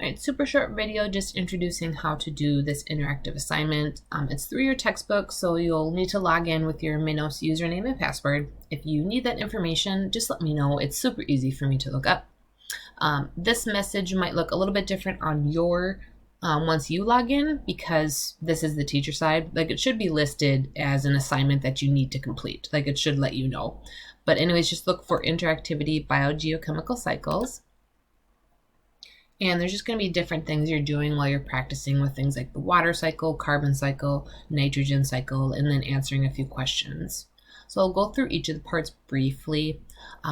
Alright, super short video just introducing how to do this interactive assignment. It's through your textbook, so you'll need to log in with your Minos username and password. If you need that information, just let me know. It's super easy for me to look up. This message might look a little bit different on your once you log in, because this is the teacher side. Like, it should be listed as an assignment that you need to complete. Like, it should let you know. But anyways, just look for interactivity biogeochemical cycles. And there's just going to be different things you're doing while you're practicing with things like the water cycle, carbon cycle, nitrogen cycle, and then answering a few questions. So I'll go through each of the parts briefly.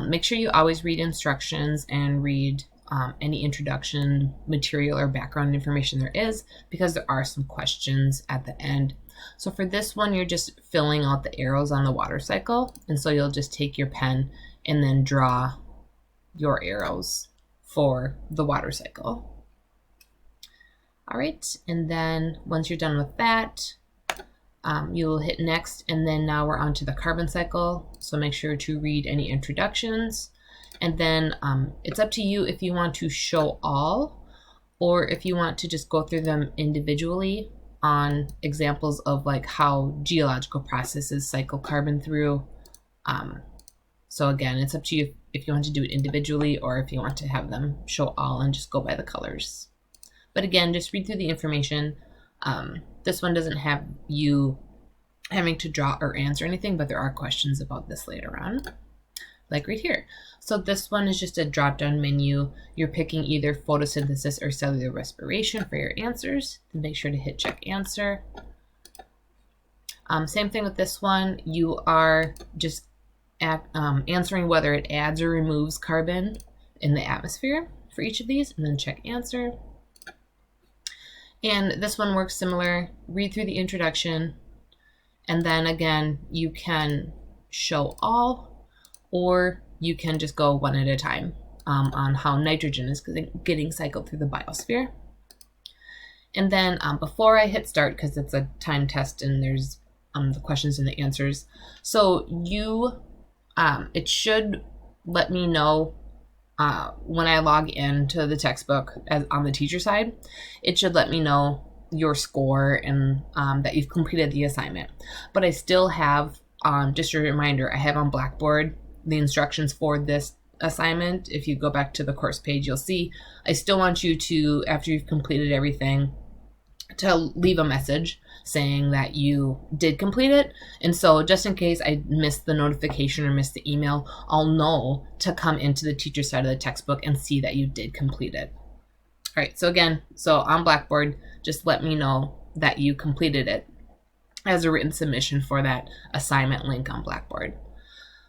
Make sure you always read instructions and read any introduction material or background information there is, because there are some questions at the end. So for this one, you're just filling out the arrows on the water cycle. And so you'll just take your pen and then draw your arrows for the water cycle. All right, and then once you're done with that, you will hit next, and then now we're on to the carbon cycle. So make sure to read any introductions, and then it's up to you if you want to show all, or if you want to just go through them individually on examples of like how geological processes cycle carbon through. So again, it's up to you if you want to do it individually or if you want to have them show all and just go by the colors. But again, just read through the information. This one doesn't have you having to draw or answer anything, but there are questions about this later on, like right here. So this one is just a drop-down menu. You're picking either photosynthesis or cellular respiration for your answers. Then make sure to hit check answer. Same thing with this one. You are just answering whether it adds or removes carbon in the atmosphere for each of these, and then check answer. And this one works similar. Read through the introduction, and then again, you can show all, or you can just go one at a time on how nitrogen is getting cycled through the biosphere. And then before I hit start, because it's a time test and there's the questions and the answers, so it should let me know when I log into the textbook on the teacher side. It should let me know your score and that you've completed the assignment. But I still have, just a reminder, I have on Blackboard the instructions for this assignment. If you go back to the course page, you'll see I still want you to, after you've completed everything, to leave a message saying that you did complete it. And so just in case I missed the notification or missed the email, I'll know to come into the teacher side of the textbook and see that you did complete it. All right, so again, on Blackboard, just let me know that you completed it as a written submission for that assignment link on Blackboard.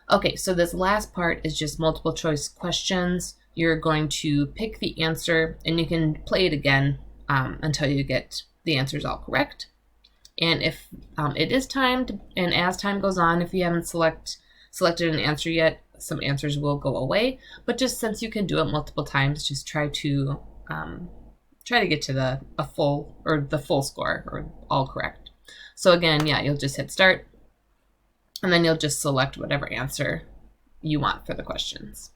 Okay, so this last part is just multiple choice questions. You're going to pick the answer, and you can play it again until you get the answers all correct. And if it is timed, and as time goes on, if you haven't selected an answer yet, some answers will go away. But just since you can do it multiple times, just try to get to the full score, or all correct. So again, yeah, you'll just hit start, and then you'll just select whatever answer you want for the questions.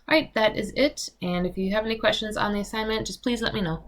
All right, that is it. And if you have any questions on the assignment, just please let me know.